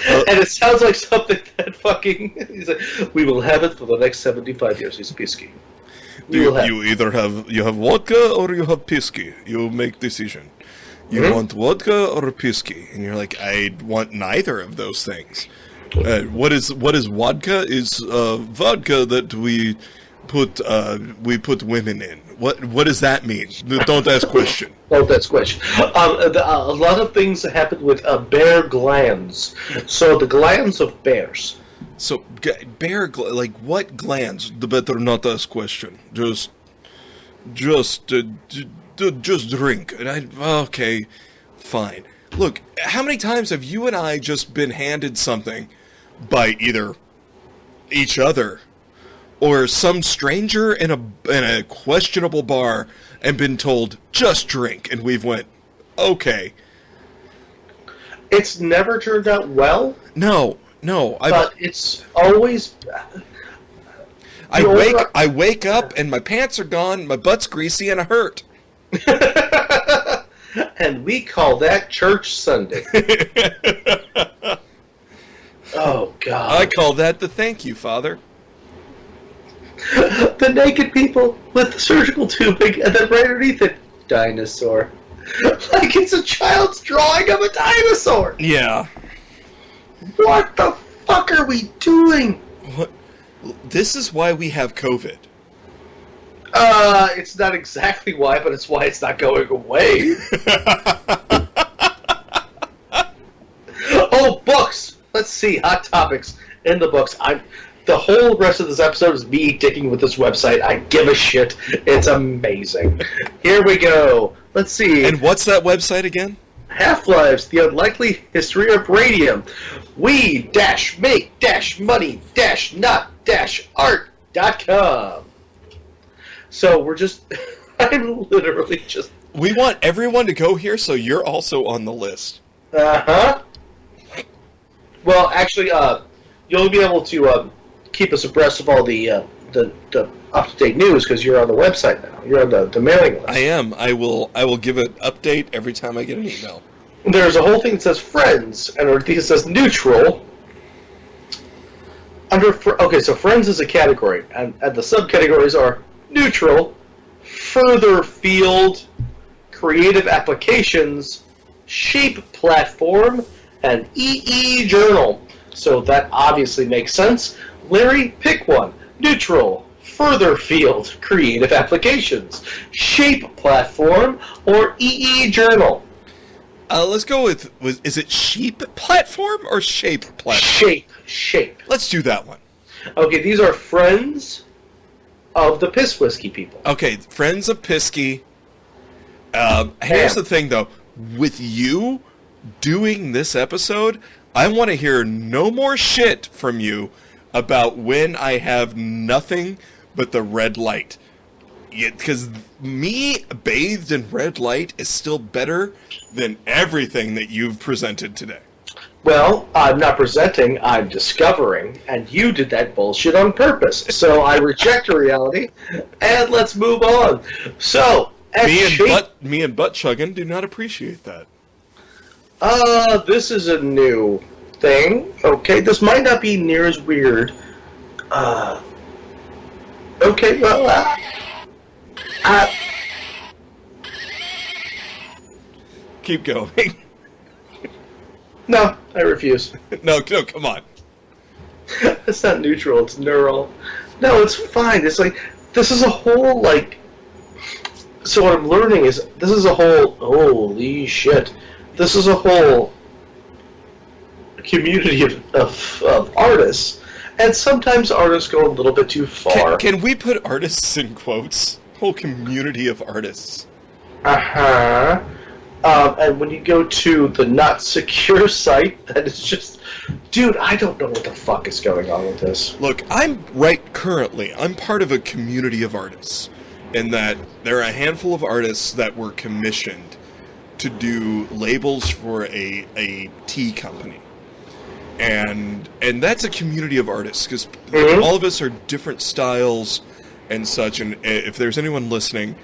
And it sounds like something that fucking... He's like, we will have it for the next 75 years. He's pisky. You either have vodka or you have pisky. You make decision. You want vodka or pisky? And you're like, I want neither of those things. What is vodka? Is vodka that we put women in. What does that mean? Don't ask question. Don't ask question. A lot of things happen with bear glands. So the glands of bears. So like what glands? The better not ask question. Just drink. And okay, fine. Look, how many times have you and I just been handed something by either each other or some stranger in a questionable bar and been told, just drink, and we've went, okay. It's never turned out well. No. But it's always... I wake up and my pants are gone, my butt's greasy, and I hurt. And we call that Church Sunday. Oh, God. I call that the thank you, Father. The naked people with the surgical tubing, and then right underneath it, dinosaur. Like it's a child's drawing of a dinosaur. Yeah. What the fuck are we doing? What? This is why we have COVID. It's not exactly why, but it's why it's not going away. Oh, books! Let's see, hot topics in the books. The whole rest of this episode is me dicking with this website. I give a shit. It's amazing. Here we go. Let's see. And what's that website again? Half-Lives, The Unlikely History of Radium. We-make-money-not-art.com. So we're just... I'm literally just We want everyone to go here, so you're also on the list. Uh-huh. Well, actually, you'll be able to keep us abreast of all the up-to-date news because you're on the website now. You're on the mailing list. I am. I will give an update every time I get an email. There's a whole thing that says friends, and underneath it says neutral. Okay, so friends is a category, and the subcategories are neutral, further field, creative applications, shape platform, and EE journal. So that obviously makes sense. Larry, pick one. Neutral, further field, creative applications, shape platform, or EE journal. Let's go with is it sheep platform or shape platform? Shape. Let's do that one. Okay, these are friends of the Piss Whiskey people. Okay, friends of Pisky. Here's the thing, though. With you doing this episode, I want to hear no more shit from you about when I have nothing but the red light. Because me bathed in red light is still better than everything that you've presented today. Well, I'm not presenting, I'm discovering, and you did that bullshit on purpose. So I reject your reality, and let's move on. So, me and butt chugging do not appreciate that. This is a new thing. Okay, this might not be near as weird. Okay, well, keep going. No, I refuse. No, come on. It's not neutral, it's neural. No, it's fine. It's like, this is a whole, like... So what I'm learning is, this is a whole... Holy shit. This is a whole community of artists, and sometimes artists go a little bit too far. Can we put artists in quotes? Whole community of artists. Uh-huh. And when you go to the not secure site, that is just... Dude, I don't know what the fuck is going on with this. Look, I'm part of a community of artists, in that there are a handful of artists that were commissioned to do labels for a tea company. And that's a community of artists, because all of us are different styles and such, and if there's anyone listening...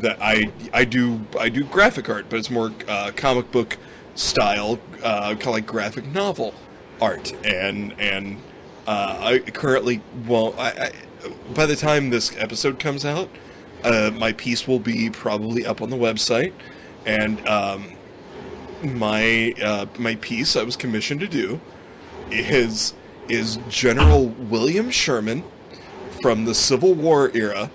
that I do graphic art, but it's more comic book style, kind of like graphic novel art. And I currently, by the time this episode comes out, my piece will be probably up on the website, and my piece I was commissioned to do is General William Sherman from the Civil War era,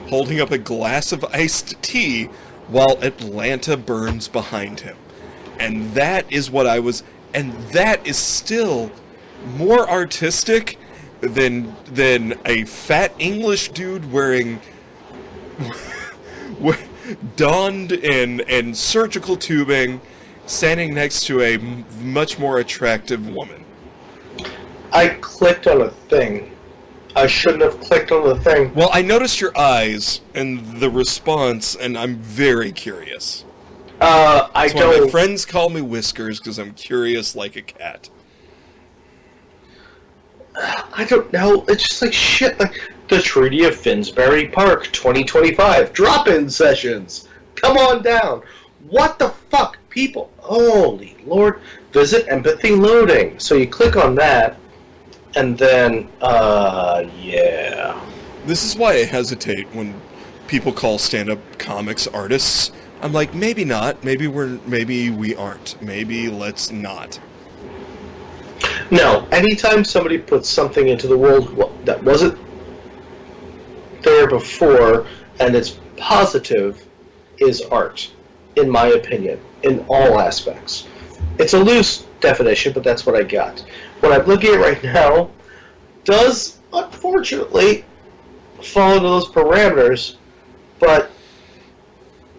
holding up a glass of iced tea while Atlanta burns behind him. And that is what I was... And that is still more artistic than a fat English dude wearing... donned in surgical tubing, standing next to a much more attractive woman. I clicked on a thing. I shouldn't have clicked on the thing. Well, I noticed your eyes and the response, and I'm very curious. That's why my friends call me Whiskers, because I'm curious like a cat. I don't know. It's just like shit. Like the Treaty of Finsbury Park, 2025 drop-in sessions. Come on down. What the fuck, people? Holy Lord! Visit empathy loading. So you click on that. And then, yeah. This is why I hesitate when people call stand-up comics artists. I'm like, maybe not. Maybe we aren't. Maybe let's not. No. Anytime somebody puts something into the world that wasn't there before, and it's positive, is art, in my opinion, in all aspects. It's a loose definition, but that's what I got. What I'm looking at right now does, unfortunately, fall into those parameters, but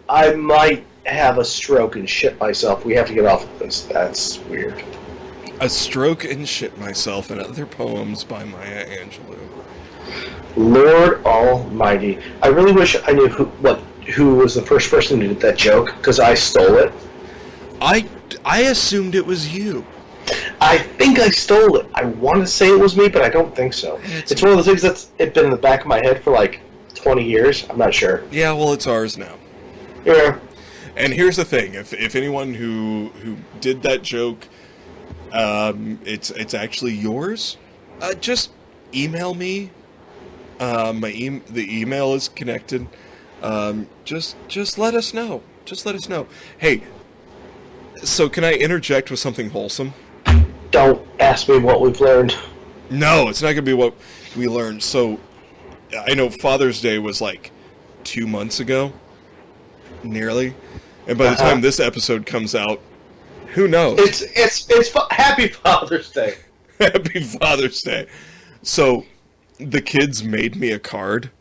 I might have a stroke and shit myself. We have to get off of this. That's weird. A Stroke and Shit Myself and Other Poems by Maya Angelou. Lord Almighty. I really wish I knew what who was the first person who did that joke, because I stole it. I assumed it was you. I think I stole it. I want to say it was me, but I don't think so. It's one of those things that's been in the back of my head for like 20 years. I'm not sure. Yeah, well, it's ours now. Yeah. And here's the thing: if anyone who did that joke, it's actually yours, just email me. The email is connected. Just let us know. Just let us know. Hey, so can I interject with something wholesome? Don't ask me what we've learned. No, it's not going to be what we learned. So, I know Father's Day was like 2 months ago, nearly. And by the time this episode comes out, who knows? It's Happy Father's Day. Happy Father's Day. So, the kids made me a card.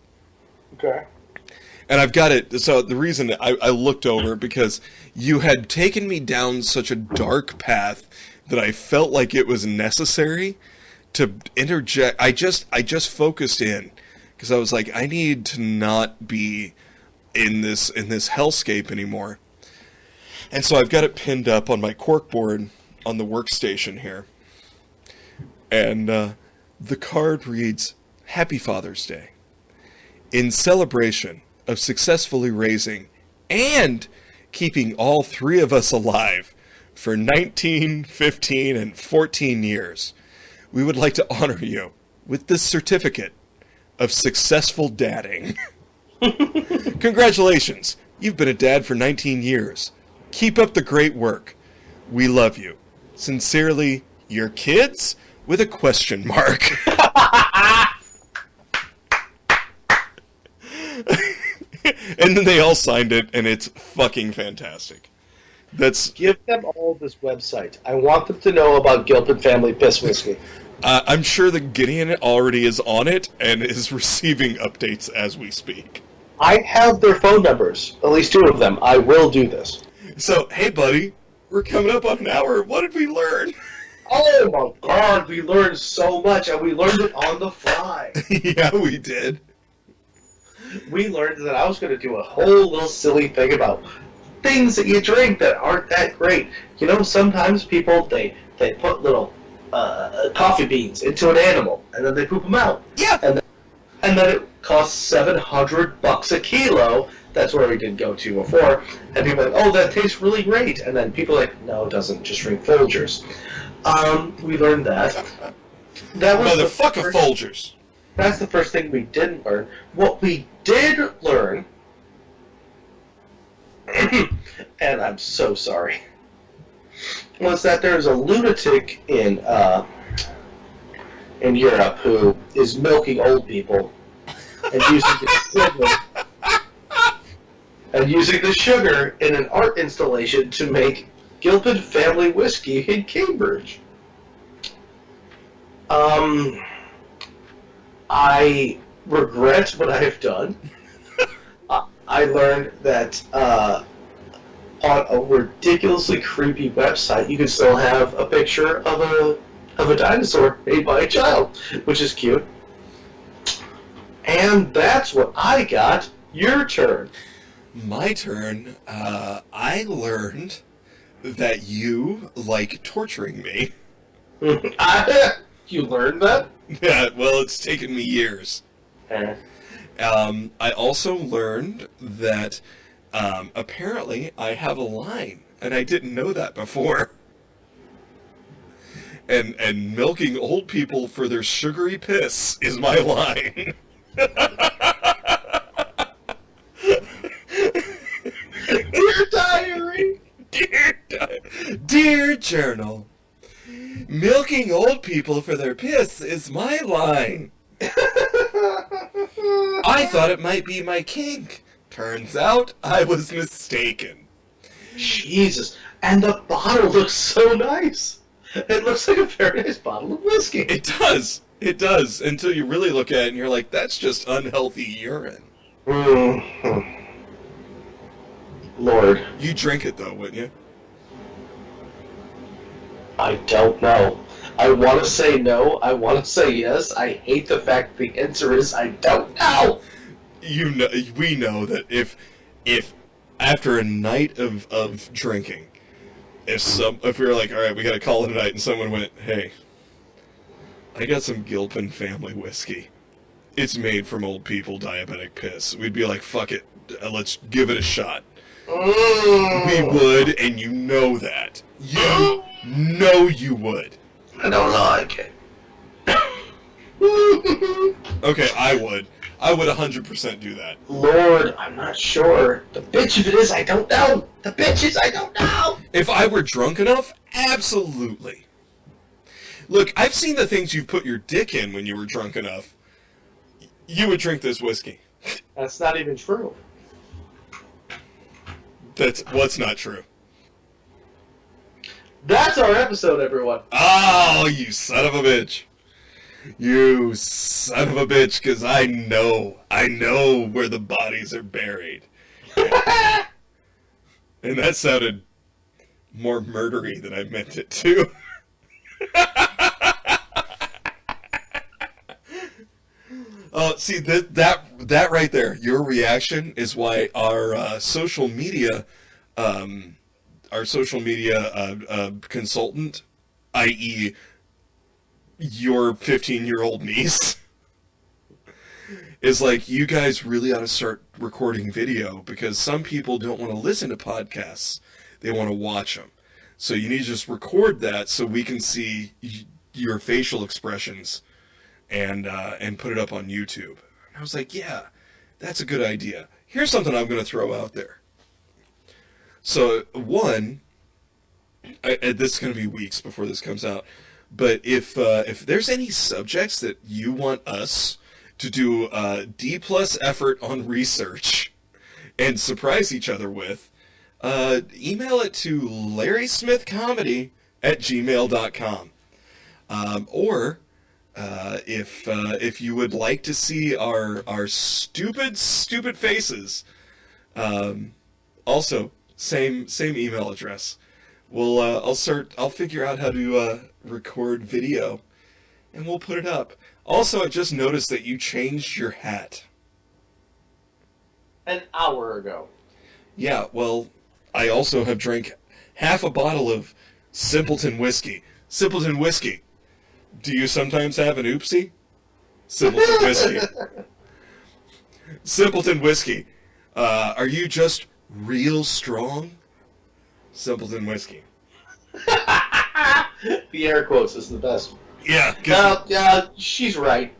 Okay. And I've got it. So the reason I looked over, because you had taken me down such a dark path that I felt like it was necessary to interject. I just focused in, because I was like, I need to not be in this hellscape anymore. And so I've got it pinned up on my corkboard on the workstation here. And the card reads, Happy Father's Day. In celebration of successfully raising and keeping all three of us alive for 19, 15, and 14 years, we would like to honor you with this certificate of successful dadding. Congratulations, you've been a dad for 19 years. Keep up the great work. We love you. Sincerely, your kids, with a question mark. And then they all signed it, and it's fucking fantastic. Give them all this website. I want them to know about Gilpin Family Piss Whiskey. I'm sure that Gideon already is on it and is receiving updates as we speak. I have their phone numbers, at least 2 of them. I will do this. So, hey buddy, we're coming up on an hour. What did we learn? Oh my god, we learned so much, and we learned it on the fly. Yeah, we did. We learned that I was going to do a whole little silly thing about things that you drink that aren't that great. You know, sometimes people, they put little coffee beans into an animal, and then they poop them out. Yeah. And then it costs $700 a kilo. That's where we did go to before. And people are like, oh, that tastes really great. And then people are like, no, it doesn't. Just drink Folgers. We learned that. That was Motherfucker Folgers. That's the first thing we didn't learn. What we did learn, and I'm so sorry, was that there's a lunatic in Europe who is milking old people and using the sugar in an art installation to make Gilpin Family Whiskey in Cambridge. I regret what I have done. I learned that on a ridiculously creepy website, you can still have a picture of a dinosaur made by a child, which is cute. And that's what I got. Your turn. My turn. I learned that you like torturing me. You learned that? Yeah, well, it's taken me years. I also learned that apparently I have a line, and I didn't know that before. And milking old people for their sugary piss is my line. Dear diary! Dear journal. Milking old people for their piss is my line. I thought it might be my kink. Turns out I was mistaken. Jesus. And the bottle looks so nice. It looks like a very nice bottle of whiskey. It does. It does. Until you really look at it and you're like, that's just unhealthy urine. Mm-hmm. Lord. You drink it, though, wouldn't you? I don't know. I want to say no. I want to say yes. I hate the fact the answer is I don't know. You know, we know that if if after a night of drinking, if we were like, all right, we got to call it a night, and someone went, hey, I got some Gilpin family whiskey. It's made from old people diabetic piss. We'd be like, fuck it, let's give it a shot. We would, and you know that. You know you would. I don't like it. Okay, I would. I would 100% do that. Lord, I'm not sure. The bitch of it is, I don't know. The bitch is, I don't know. If I were drunk enough, absolutely. Look, I've seen the things you put your dick in when you were drunk enough. You would drink this whiskey. That's not even true. That's what's not true. That's our episode, everyone. Oh, you son of a bitch. You son of a bitch, because I know where the bodies are buried. And that sounded more murdery than I meant it to. See, that right there, your reaction is why our social media consultant, i.e., your 15-year-old niece, is like, you guys really ought to start recording video, because some people don't want to listen to podcasts. They want to watch them. So you need to just record that so we can see your facial expressions and put it up on YouTube. And I was like, yeah, that's a good idea. Here's something I'm going to throw out there. So, one, this is going to be weeks before this comes out, but if there's any subjects that you want us to do D+ effort on research and surprise each other with, email it to larrysmithcomedy@gmail.com. Or if you would like to see our stupid faces, also same email address. I'll figure out how to record video, and we'll put it up. Also, I just noticed that you changed your hat. An hour ago. Yeah, well, I also have drank half a bottle of Simpleton Whiskey. Simpleton Whiskey. Do you sometimes have an oopsie? Simpleton Whiskey. Simpleton Whiskey. Are you just real strong? Simpleton Whiskey. The air quotes is the best. Yeah. Yeah, she's right.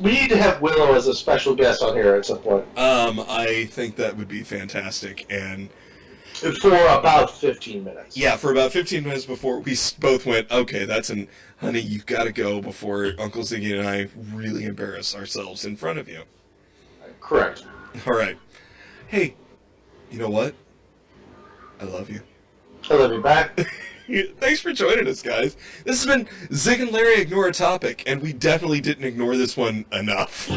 We need to have Willow as a special guest on here at some point. I think that would be fantastic, and for about 15 minutes. Yeah, for about 15 minutes before we both went, okay, honey, you've got to go before Uncle Ziggy and I really embarrass ourselves in front of you. Correct. All right. Hey, you know what? I love you. I love you back. Thanks for joining us, guys. This has been Zig and Larry Ignore a Topic, and we definitely didn't ignore this one enough.